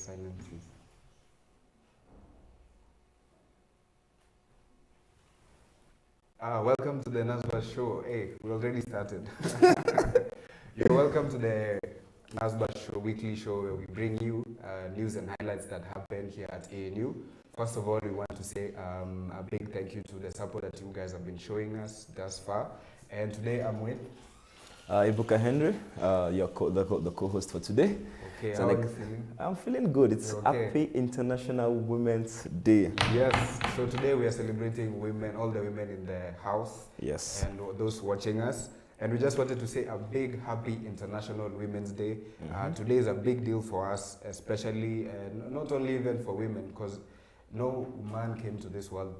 silent, please. Welcome to the Nazz Buzz show. Hey, we already started. You're welcome to the Nazz Buzz show, weekly show where we bring you news and highlights that happen here at ANU. First of all, we want to say a big thank you to the support that you guys have been showing us thus far. And today I'm with Ibuka Henry, the co-host for today. Okay, so how are you feeling? I'm feeling good. It's okay. Happy International Women's Day. Yes, so today we are celebrating women, all the women in the house. Yes. And those watching us. And we just wanted to say a big happy International Women's Day. Today is a big deal for us, especially, not only even for women, because no man came to this world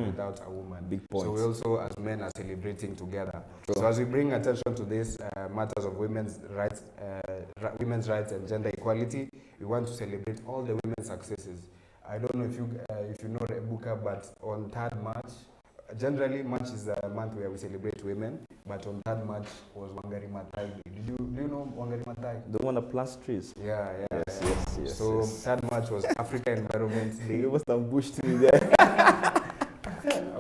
without a woman. Big point. So we also, as men, are celebrating together. Sure. So as we bring attention to this matters of women's rights and gender equality, we want to celebrate all the women's successes. I don't know if you know Rebuka, but on 3rd March, generally March is a month where we celebrate women, but on 3rd March was Wangari Maathai. Do you know Wangari Maathai? The one that plants trees. Yeah. Yes. So 3rd March was Africa Environment Day. You must have bushed me there.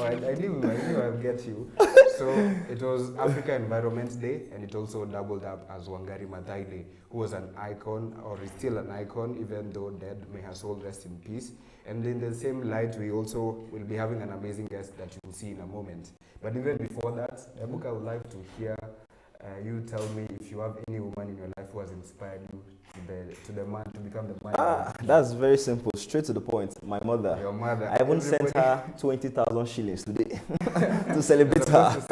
I knew I'd get you. So it was Africa Environment Day, and it also doubled up as Wangari Maathai Day, who was an icon, or is still an icon, even though dead. May her soul rest in peace. And in the same light, we also will be having an amazing guest that you will see in a moment. But even before that, Ebuka, I would like to hear you tell me if you have any woman in your life who has inspired you to the man, to become the man. That's very simple, straight to the point. My mother. Your mother. I even sent her 20,000 shillings today to celebrate her.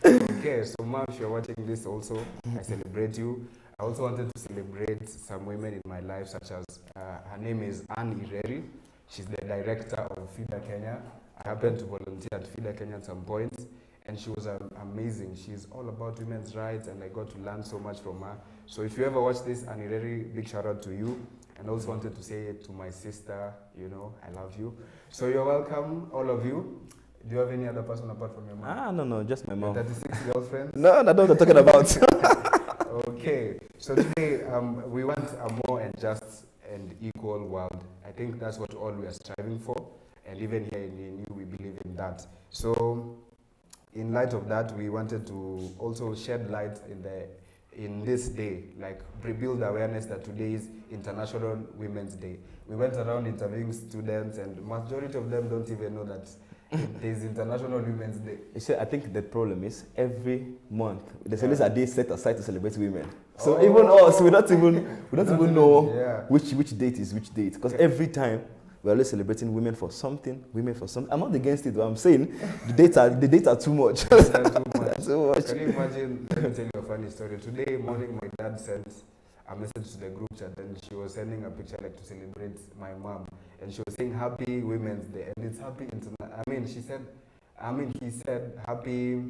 Okay, so mom, if you're watching this also, I celebrate you. I also wanted to celebrate some women in my life, such as, her name is Anne Ireri. She's the director of FIDA Kenya. I happened to volunteer at FIDA Kenya at some point, and she was amazing. She's all about women's rights, and I got to learn so much from her. So if you ever watch this, Anne Ireri, big shout out to you. And also wanted to say to my sister, I love you. So you're welcome, all of you. Do you have any other person apart from your mom? No, just my mom. 36 girlfriends? No, that's what I'm talking about. Okay, so today we want a more just and equal world. I think that's what all we are striving for, and even here in ANU we believe in that. So in light of that, we wanted to also shed light in this day, like rebuild awareness that today is International Women's Day. We went around interviewing students, and majority of them don't even know that it is International Women's Day. You see, I think the problem is every month there's always a day set aside to celebrate women. So even us, we don't even know which date is which date, because every time we're always celebrating women for something. I'm not against it, but I'm saying the dates are too much. Too much. Can you imagine? Let me tell you a funny story. Today morning, my dad sent a message to the group chat, and she was sending a picture like to celebrate my mom, and she was saying Happy Women's Day, and it's Happy he said Happy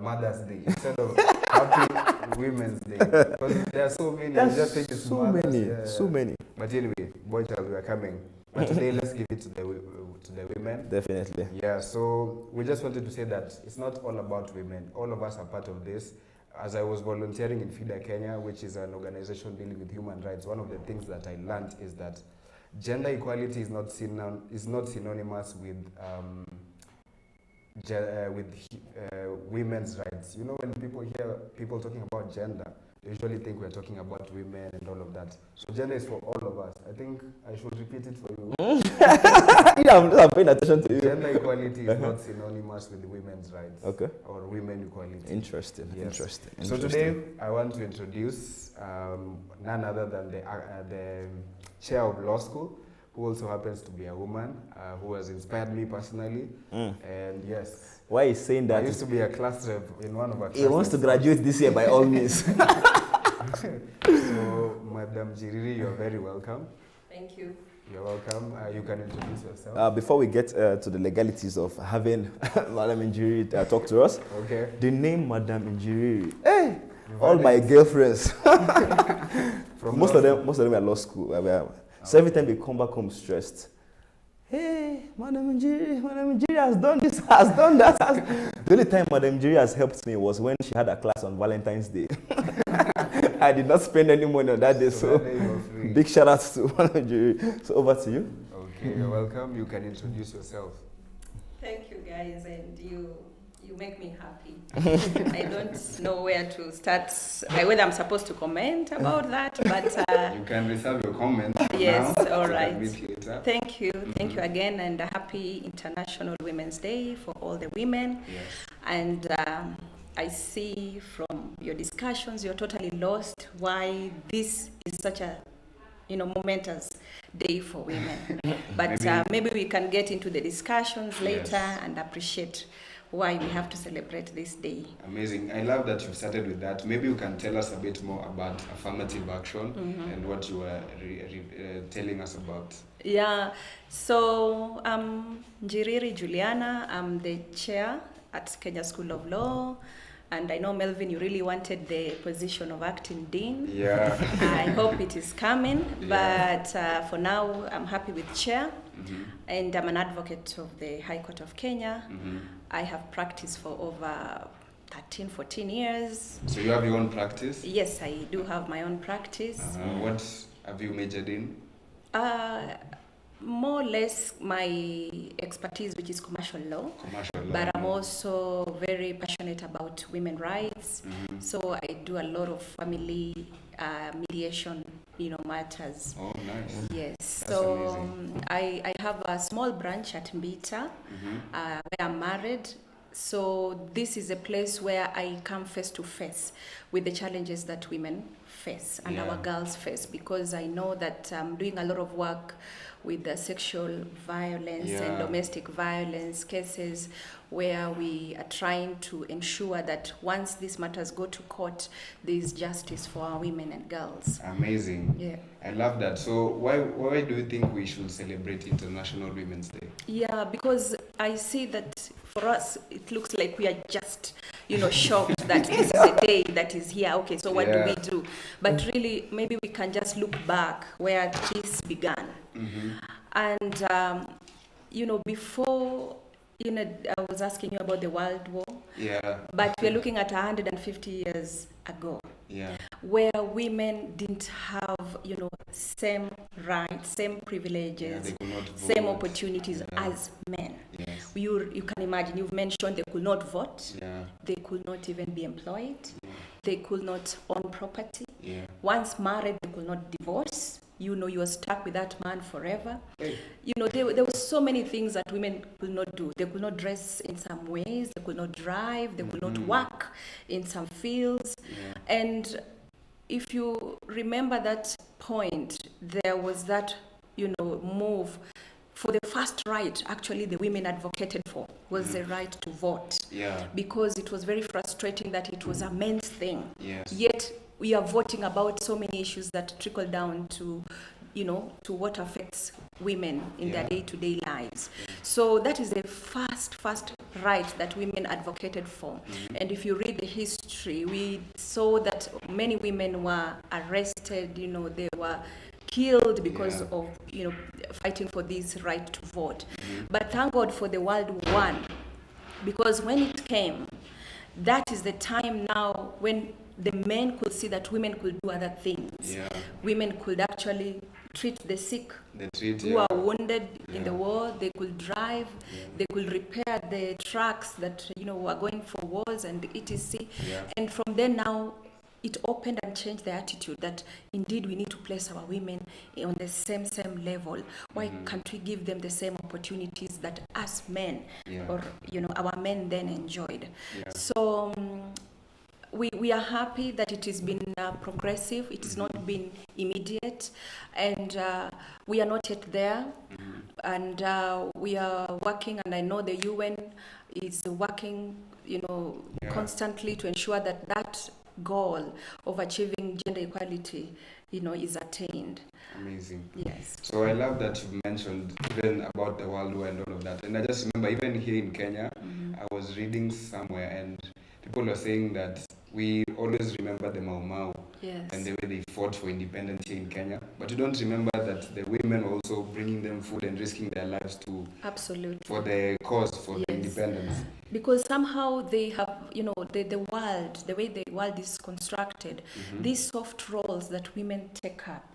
Mother's Day instead of Happy Women's Day, because there are so many. I just think it's so many. But anyway, boy child, we are coming. But today, let's give it to the women. Definitely. Yeah, so we just wanted to say that it's not all about women. All of us are part of this. As I was volunteering in FIDA Kenya, which is an organization dealing with human rights, one of the things that I learned is that gender equality is not synonymous with women's rights. When people hear people talking about gender, they usually think we're talking about women and all of that. So gender is for all of us. I think I should repeat it for you. I'm paying attention to you. Gender equality is not synonymous with women's rights. Okay. Or women equality. Interesting. So today I want to introduce none other than the chair of law school, who also happens to be a woman, who has inspired me personally. And yes. Why is saying that? I used to be a class rep in one of our classes. He wants to graduate this year by all means. So, Madam Jiriri, you're very welcome. Thank you. You're welcome. You can introduce yourself. Before we get to the legalities of having Madam Njiri talk to us, okay. The name Madam Njiri, hey, all my girlfriends, most of them are law school. So every time they come back home stressed, hey, Madam Njiri has done this, has done that. The only time Madam Njiri has helped me was when she had a class on Valentine's Day. I did not spend any money on that day, so that day you were free. big shout out to one of you. So over to you. Okay, you're welcome. You can introduce yourself. Thank you, guys, and you make me happy. I don't know where to start, whether I'm supposed to comment about that, but you can reserve your comment. yes, now, all so right. meet later. Thank you again, and a happy International Women's Day for all the women. Yes. And I see from your discussions, you're totally lost why this is such a momentous day for women. But maybe we can get into the discussions later and appreciate why we have to celebrate this day. Amazing. I love that you've started with that. Maybe you can tell us a bit more about affirmative action and what you were telling us about. Yeah, so Njiriri Juliana, I'm the chair at Kenya School of Law. And I know, Melvin, you really wanted the position of acting dean. Yeah. I hope it is coming, but for now, I'm happy with chair. And I'm an advocate of the High Court of Kenya. I have practiced for over 13, 14 years. So you have your own practice? Yes, I do have my own practice. What have you majored in? More or less my expertise, which is commercial law. Commercial law. But I'm also very passionate about women's rights. So I do a lot of family mediation, matters. Oh, nice. Yes. That's so amazing. I have a small branch at Mbita, where I'm married. So this is a place where I come face to face with the challenges that women face and our girls face, because I know that I'm doing a lot of work with the sexual violence and domestic violence cases, where we are trying to ensure that once these matters go to court, there is justice for our women and girls. Amazing. Yeah. I love that. So why do you think we should celebrate International Women's Day? Yeah, because I see that for us, it looks like we are just, shocked that this is a day that is here. Okay, so what do we do? But really, maybe we can just look back where this began. And, before, I was asking you about the World War. Yeah. But we're looking at 150 years ago. Yeah. Where women didn't have, same rights, same privileges, same opportunities as men. Yes. You can imagine, you've mentioned they could not vote, they could not even be employed, they could not own property. Yeah. Once married, they could not divorce. You were stuck with that man forever. Hey. There were so many things that women could not do. They could not dress in some ways, they could not drive, they could not work in some fields. Yeah. And if you remember that point, there was that, move for the first right, actually the women advocated for, was the right to vote. Yeah. Because it was very frustrating that it was a men's thing. Yes. Yet we are voting about so many issues that trickle down to, to what affects women in their day-to-day lives. So that is the first right that women advocated for. And if you read the history, we saw that many women were arrested, they were killed because of, fighting for this right to vote. But thank God for the World War I, because when it came, that is the time now when the men could see that women could do other things. Yeah. Women could actually treat the sick who are wounded in the war. They could drive. They could repair the trucks that were going for wars and etc. Yeah. And from there now, it opened and changed the attitude that indeed we need to place our women on the same level. Why can't we give them the same opportunities that us men or our men then enjoyed? Yeah. So we are happy that it has been progressive. It has not been immediate, and we are not yet there. And we are working, and I know the UN is working, constantly to ensure that that goal of achieving gender equality, is attained. Amazing. Yes. So I love that you mentioned even about the World War and all of that. And I just remember even here in Kenya, I was reading somewhere and people were saying that we always remember the Mau Mau and the way they fought for independence here in Kenya. But you don't remember that the women were also bringing them food and risking their lives to for the cause, for the independence. because somehow they have, the world, the way the world is constructed, these soft roles that women take up,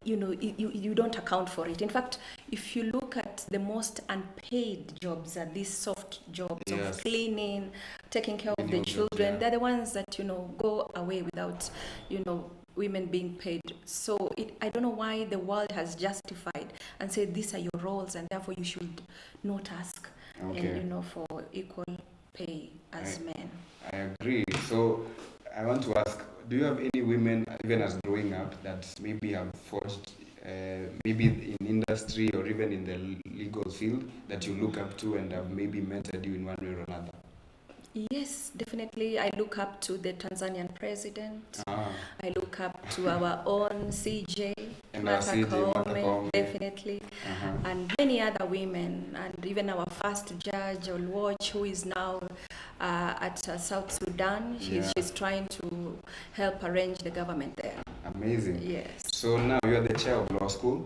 you don't account for it. In fact, if you look at the most unpaid jobs are these soft jobs of cleaning, taking care of the children. They're the ones that, go away without, women being paid. So I don't know why the world has justified and said these are your roles and therefore you should not ask for equal pay as men. I agree. So I want to ask, do you have any women, even as growing up, that maybe have forged, maybe in industry or even in the legal field, that you look up to and have maybe mentored you in one way or another? Yes, definitely. I look up to the Tanzanian president. I look up to our own CJ, Martha Koome, definitely, and many other women, and even our first judge, Olwoch, who is now at South Sudan. She's trying to help arrange the government there. Amazing. Yes. So now you're the chair of law school.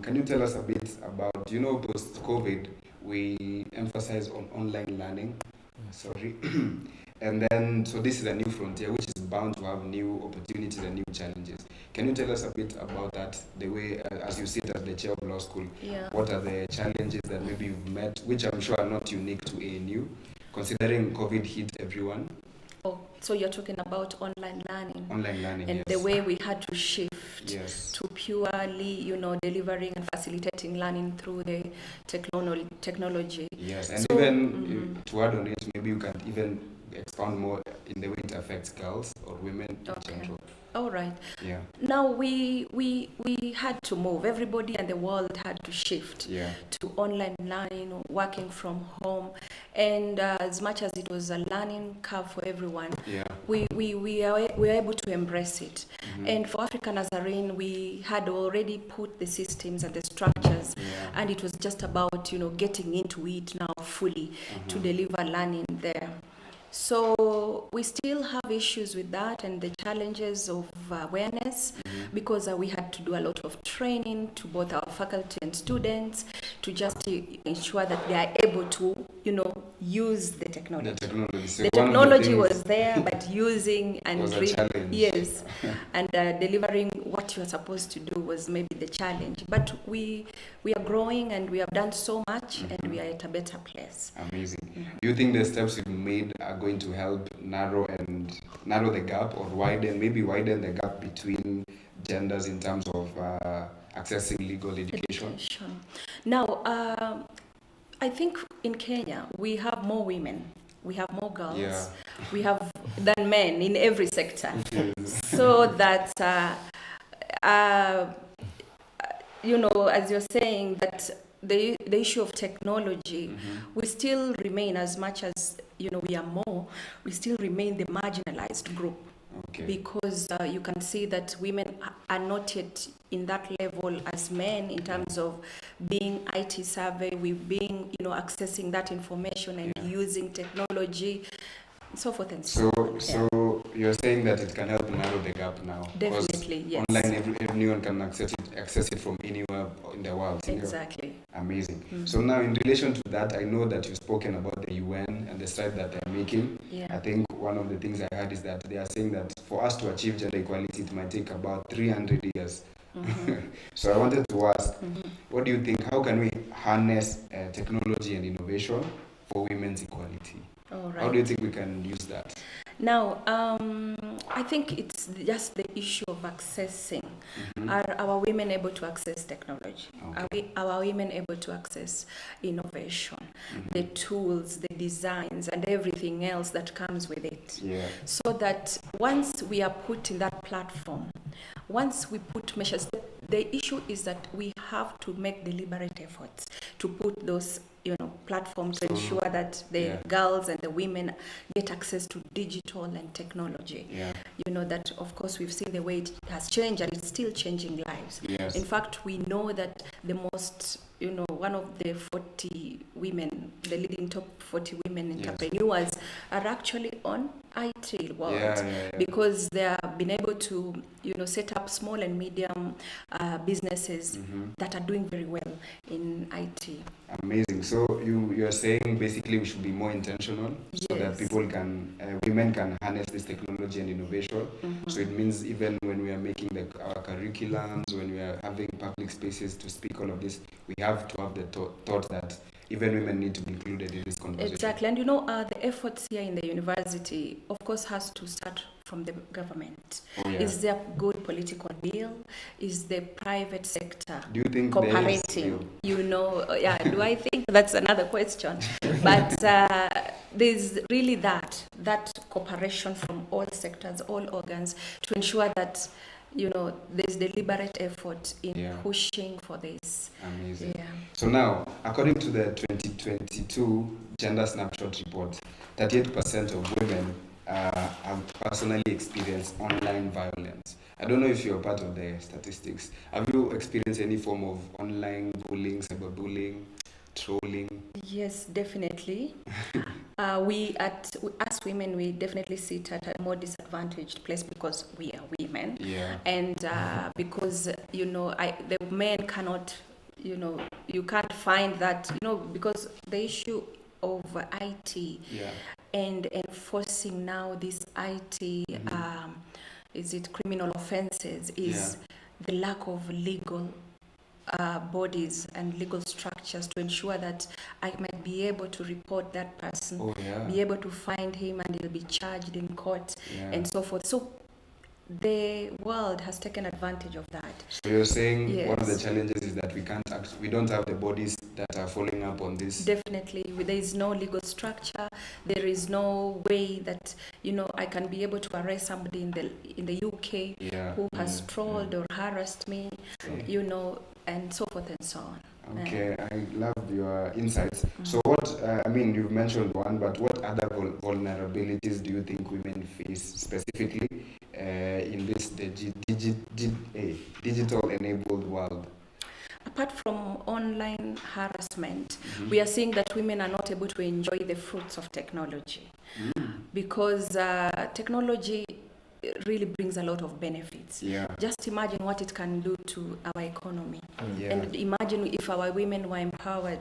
Can you tell us a bit about, post-COVID, we emphasize on online learning. And then, so this is a new frontier which is bound to have new opportunities and new challenges. Can you tell us a bit about that, the way, as you sit as the chair of law school, what are the challenges that maybe you've met, which I'm sure are not unique to ANU, considering COVID hit everyone? Oh, so you're talking about online learning. Online learning, and the way we had to shift to purely, delivering and facilitating learning through the technology. Yes, and so, even to add on it, maybe you can even expound more in the way it affects girls or women in general. All right. Yeah. Now we had to move. Everybody and the world had to shift to online learning, working from home, and as much as it was a learning curve for everyone, we were able to embrace it. And for Africa Nazarene, we had already put the systems and the structures, and it was just about getting into it now fully to deliver learning there. So we still have issues with that and the challenges of awareness, because we had to do a lot of training to both our faculty and students to just ensure that they are able to, use the technology. The technology was there, but using and was a challenge. and delivering what you are supposed to do was maybe the challenge. But we are growing and we have done so much, and we are at a better place. Amazing. Do you think the steps you've made are going to help narrow the gap, or widen the gap between genders in terms of accessing legal education? Now, I think in Kenya we have more women, we have more girls, we have than men in every sector. So that as you're saying, that the issue of technology, we still remain, as much as we are more, we still remain the marginalized group. Because you can see that women are not yet in that level as men in terms of being IT savvy, being accessing that information and using technology, so forth and so on. So you're saying that it can help narrow the gap now? Definitely, yes. Online, everyone can access it from anywhere in the world. Exactly. Amazing. So now, in relation to that, I know that you've spoken about the UN and the strides that they're making. I think one of the things I heard is that they are saying that for us to achieve gender equality, it might take about 300 years. So I wanted to ask, what do you think? How can we harness technology and innovation for women's equality? How do you think we can use that? Now, I think it's just the issue of accessing. Are our women able to access technology? Are our women able to access innovation, the tools, the designs, and everything else that comes with it? So that once we are put in that platform, once we put measures, the issue is that we have to make deliberate efforts to put those platforms to ensure that the girls and the women get access to digital and technology. That of course we've seen the way it has changed, and it's still changing lives. In fact, we know that the most one of the 40 women, the leading top 40 women entrepreneurs are actually on IT world because they have been able to, set up small and medium businesses that are doing very well in IT. Amazing. So you are saying basically we should be more intentional so that people women can harness this technology and innovation. So it means even when we are making our curriculums, when we are having public spaces to speak all of this, we have to have the thought that even women need to be included in this conversation. Exactly. And the efforts here in the university, of course, has to start from the government. Is there good political will? Is the private sector cooperating? Do I think that's another question? But there's really that cooperation from all sectors, all organs, to ensure that there's deliberate effort in pushing for this. Amazing. Yeah. So now, according to the 2022 Gender Snapshot Report, 38% of women have personally experienced online violence. I don't know if you're part of the statistics. Have you experienced any form of online bullying, cyberbullying, trolling? Yes, definitely. As women, we definitely sit at a more disadvantaged place because we are women. Yeah. And because, the men cannot, you can't find that, because the issue of IT and enforcing now this IT, criminal offenses is the lack of legal bodies and legal structures to ensure that I might be able to report that person, be able to find him, and he'll be charged in court and so forth. So the world has taken advantage of that. So you're saying one of the challenges is that we don't have the bodies that are following up on this. Definitely, there is no legal structure. There is no way that I can be able to arrest somebody in the UK who has trolled or harassed me, and so forth and so on. Okay, I love your insights. So what, you've mentioned one, but what other vulnerabilities do you think women face specifically in this digital-enabled world? Apart from online harassment, we are seeing that women are not able to enjoy the fruits of technology because technology really brings a lot of benefits. Just imagine what it can do to our economy. And imagine if our women were empowered,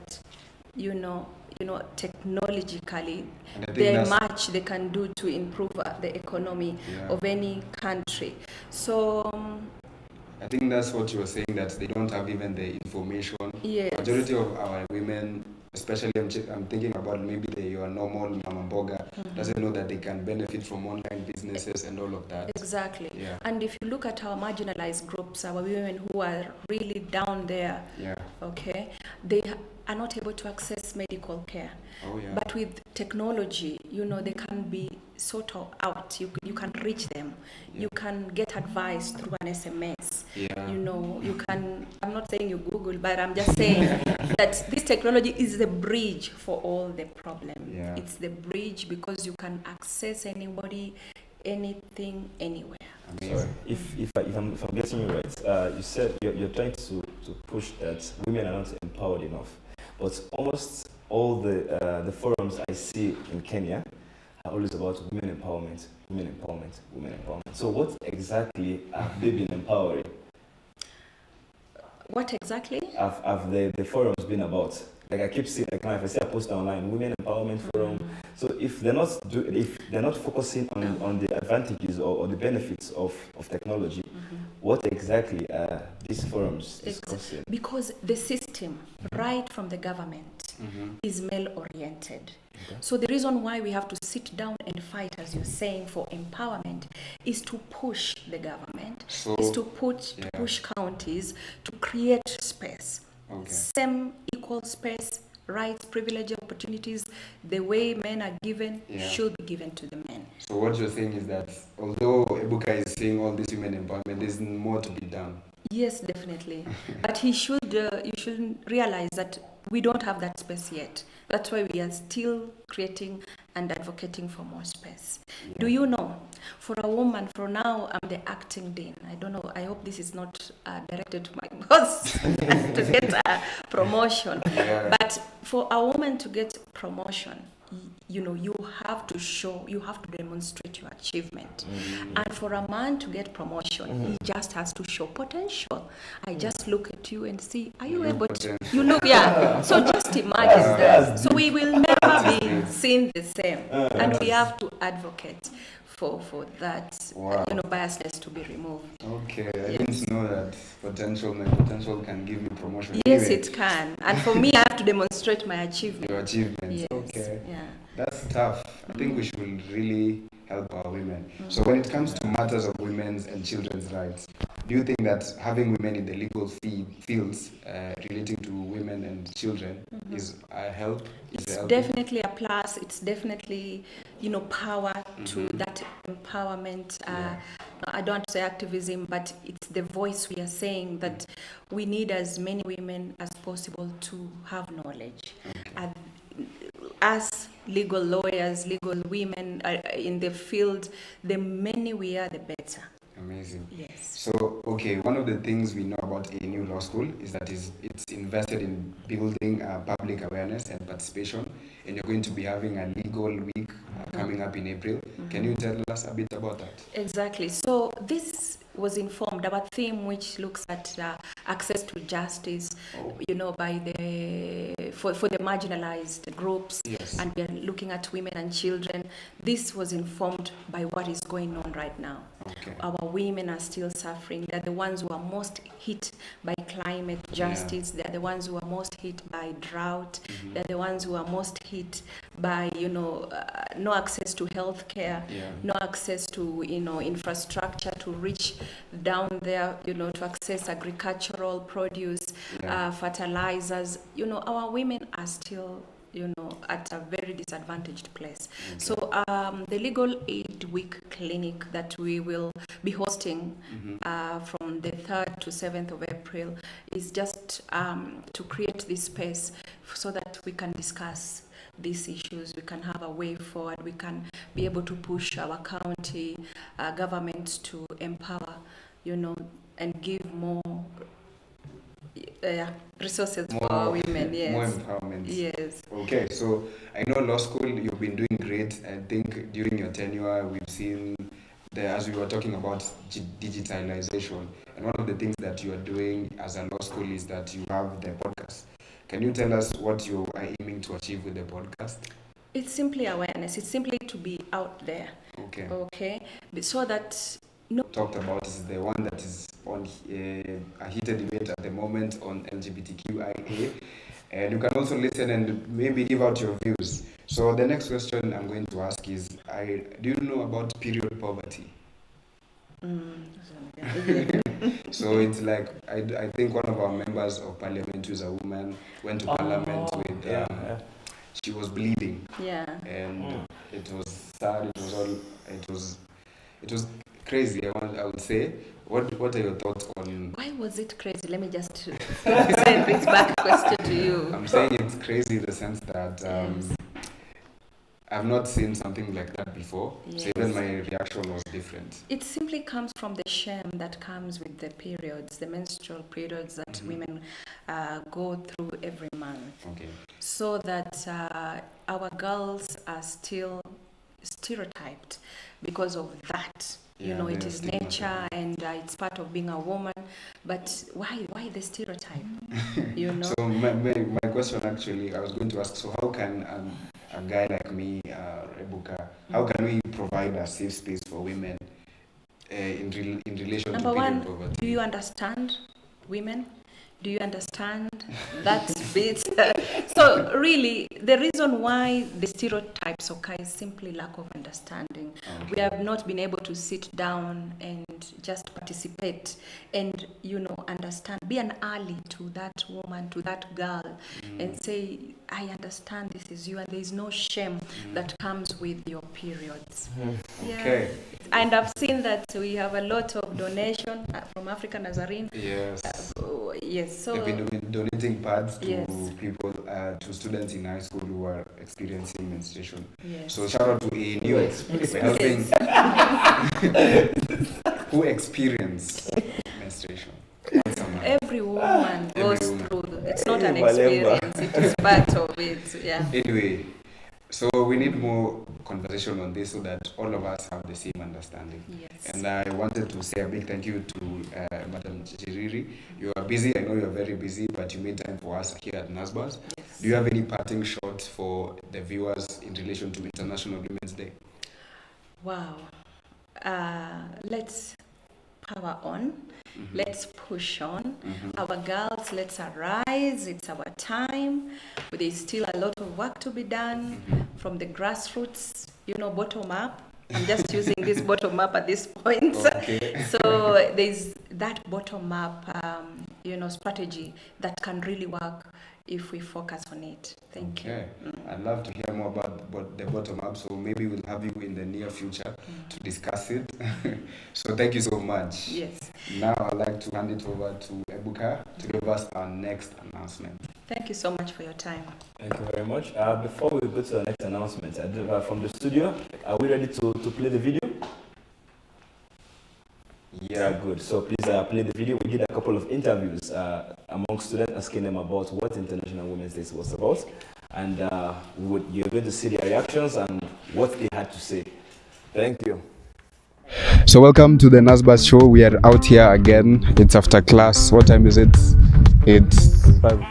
technologically, there's much they can do to improve the economy of any country. So I think that's what you were saying, that they don't have even the information. Majority of our women, especially I'm thinking about maybe your normal mama boga, doesn't know that they can benefit from online businesses and all of that. Exactly. And if you look at our marginalized groups, our women who are really down there, they are not able to access medical care. But with technology, they can be sort of out. You can reach them. You can get advice through an SMS. You can, I'm not saying you Google, but I'm just saying that this technology is the bridge for all the problem. It's the bridge because you can access anybody, anything, anywhere. So if I'm getting you right, you said you're trying to push that women are not empowered enough. But almost all the forums I see in Kenya are always about women empowerment. So what exactly have they been empowering? What exactly? Have the forums been about? Like I keep seeing, if I see a post online, women empowerment forum. So if they're not focusing on the advantages or the benefits of technology, what exactly are these forums discussing? Because the system, right from the government, is male-oriented. So the reason why we have to sit down and fight, as you're saying, for empowerment is to push the government, is to push counties to create space. Same equal space, rights, privilege, opportunities, the way men are given should be given to the men. So what you're saying is that although Ebuka is saying all this women empowerment, there's more to be done. Yes, definitely. But you should realize that we don't have that space yet. That's why we are still creating and advocating for more space. Yeah. Do you know, for a woman, for now, I'm the acting dean. I don't know, I hope this is not directed to my boss to get a promotion. Yeah. But for a woman to get promotion, you know, you have to demonstrate your achievement. Mm-hmm. And for a man to get promotion, he just has to show potential. I just look at you and see, are you able to? You look, yeah. So just imagine that. So we will never be seen the same. And we have to advocate for that, biasness to be removed. Okay, I didn't know that my potential can give me promotion. Yes, anyway. It can. And for me, I have to demonstrate my achievement. Your achievements. Yes. Okay. Yeah. That's tough. I think we should really help our women. So when it comes to matters of women's and children's rights, do you think that having women in the legal fields relating to women and children is a help? It's definitely a plus. It's definitely, power to that empowerment. I don't want to say activism, but it's the voice we are saying that we need as many women as possible to have knowledge. Okay. As legal lawyers, legal women in the field, the many we are, the better. Amazing. Yes. So, one of the things we know about ANU Law School is that it's invested in building public awareness and participation, and you're going to be having a legal week coming up in April. Mm-hmm. Can you tell us a bit about that? Exactly. So this was informed, our theme, which looks at access to justice, by for the marginalized groups. Yes. And we are looking at women and children. This was informed by what is going on right now. Okay. Our women are still suffering. They're the ones who are most hit by climate justice. Yeah. They're the ones who are most hit by drought. Mm-hmm. They're the ones who are most hit by, no access to health care, no access to, infrastructure to reach down there, to access agricultural produce, fertilizers. Our women are still, at a very disadvantaged place. Okay. So the Legal Aid Week clinic that we will be hosting from the 3rd to 7th of April is just to create this space so that we can discuss these issues, we can have a way forward, we can be able to push our county governments to empower, and give more resources for our women. Yes. More empowerment. Yes. Okay, so I know law school, you've been doing great. I think during your tenure, we've seen, as we were talking about digitalization, and one of the things that you are doing as a law school is that you have the podcast. Can you tell us what you are aiming to achieve with the podcast? It's simply awareness. It's simply to be out there. Okay. So that talked about is the one that is on a heated debate at the moment on LGBTQIA, and you can also listen and maybe give out your views. So the next question I'm going to ask is, do you know about period poverty? So it's like, I think one of our members of parliament, who is a woman, went to parliament with she was bleeding, and it was sad. It was crazy. I would say. What are your thoughts on? Why was it crazy? Let me just send this back question to you. I'm saying it's crazy in the sense that I've not seen something like that before. Yes. So even my reaction was different. It simply comes from the shame that comes with the periods, the menstrual periods that women go through every month. Okay. So that our girls are still stereotyped because of that. It is nature and it's part of being a woman. But why the stereotype? So my question actually, I was going to ask, so how can a guy like me, Rebuka, how can we provide a safe space for women in relation Number to one, poverty? Do you understand women? Do you understand that bit? So really, the reason why the stereotypes occur is simply lack of understanding. Okay. We have not been able to sit down and just participate and, understand, be an ally to that woman, to that girl, and say, I understand this is you, and there is no shame that comes with your periods. Okay. And I've seen that we have a lot of donation from African Nazarene. Yes. Yes. So they've been donating pads to people. to students in high school who are experiencing menstruation. Yes. So shout out to ANU for helping who experience menstruation. Every woman goes Every woman. through. It's not an experience. It is part of it. Yeah. Anyway, so we need more conversation on this so that all of us have the same understanding. Yes. And I wanted to say a big thank you to Madam Chiriri. You are busy. I know you are very busy, but you made time for us here at Nazz Buzz. Yes. Do you have any parting shots for the viewers in relation to International Women's Day? Wow. Let's power on. Mm-hmm. Let's push on. Mm-hmm. Our girls, let's arise. It's our time. But there's still a lot of work to be done from the grassroots, bottom up. I'm just using this bottom up at this point. Okay. So there's that bottom up, strategy that can really work if we focus on it. Thank you. Okay. I'd love to hear more about the bottom up, so maybe we'll have you in the near future to discuss it. So thank you so much. Yes. Now I'd like to hand it over to Ebuka to give us our next announcement. Thank you so much for your time. Thank you very much. Before we go to the next announcement, from the studio, are we ready to play the video? Yeah, good. So please play the video. We did a couple of interviews among students asking them about what International Women's Day was about. And you're going to see their reactions and what they had to say. Thank you. So welcome to the Nazz Buzz show. We are out here again. It's after class. What time is it? It's 5.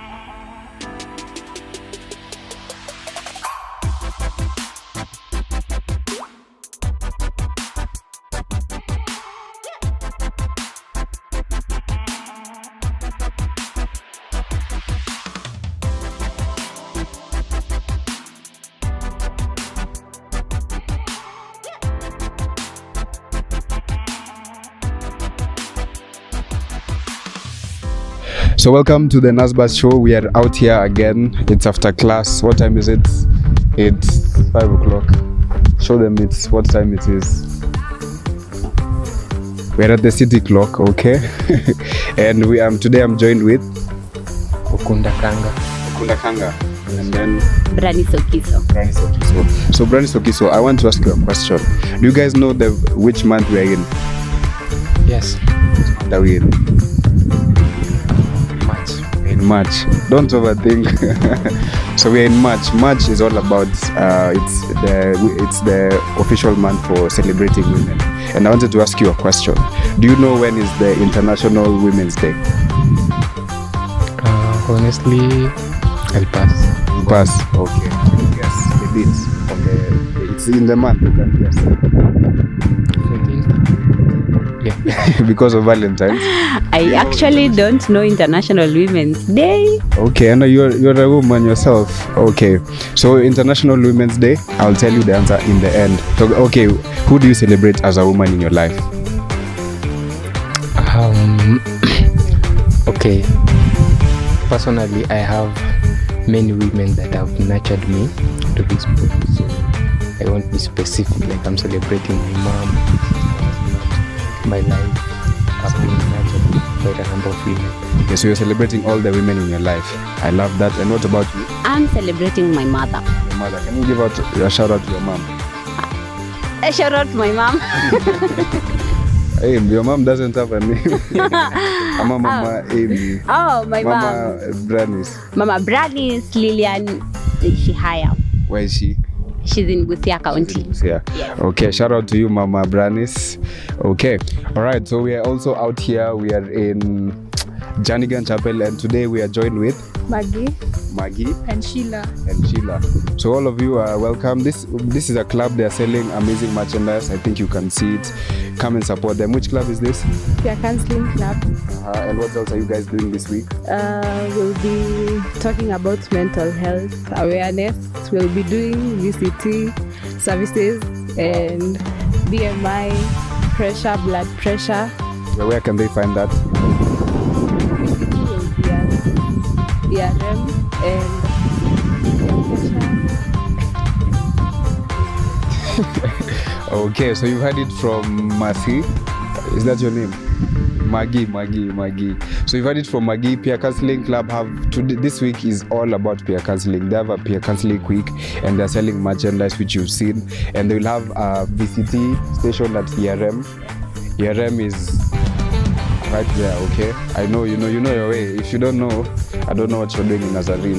So welcome to the Nazz Buzz show. We are out here again. It's after class. What time is it? It's 5 o'clock. Show them what time it is. We're at the city clock, okay? And today I'm joined with Ukunda Kanga. And then Brani Sokiso. So Brani Sokiso, I want to ask you a question. Do you guys know which month we are in? Yes. That we're in March. Don't overthink. So we're in March. March is all about it's the official month for celebrating women. And I wanted to ask you a question. Do you know when is the International Women's Day? Honestly, I'll pass. Pass. Okay. Yes, it is. It's in the month. You can guess. 14th. Yeah. Because of Valentine's. I actually don't know International Women's Day. Okay, and you're a woman yourself. Okay, so International Women's Day, I'll tell you the answer in the end. So, okay, who do you celebrate as a woman in your life? Okay. Personally, I have many women that have nurtured me to this point. So I won't be specific, like I'm celebrating my mom, my life. I've been nurtured by a number of women. Okay, so you're celebrating all the women in your life. I love that. And what about you? I'm celebrating my mother. Your mother. Can you give out a shout out to your mom? A shout out to my mom. Hey, your mom doesn't have a name. Mama Amy. Oh, my Mama mom. Branis. Mama Branis Lilian Shihaya. Where is she? She's in Busia County. Yeah. Yes. Okay, shout out to you, Mama Branis. Okay. All right, so we are also out here. We are in Janigan Chapel, and today we are joined with Maggie and Sheila. So all of you are welcome. This is a club. They are selling amazing merchandise. I think you can see it. Come and support them. Which club is this? We are counseling club. And what else are you guys doing this week? We'll be talking about mental health awareness. We'll be doing VCT services and BMI, pressure, blood pressure. Where can they find that? VCT will be at ERM and Okay, so you heard it from Matthew. Is that your name? Maggie. So you've heard it from Maggie. Peer Counseling Club this week is all about peer counseling. They have a peer counseling week, and they're selling merchandise which you've seen, and they'll have a VCT station at ERM. ERM is right there, okay? I know you know your way. If you don't know, I don't know what you're doing in Nazarene.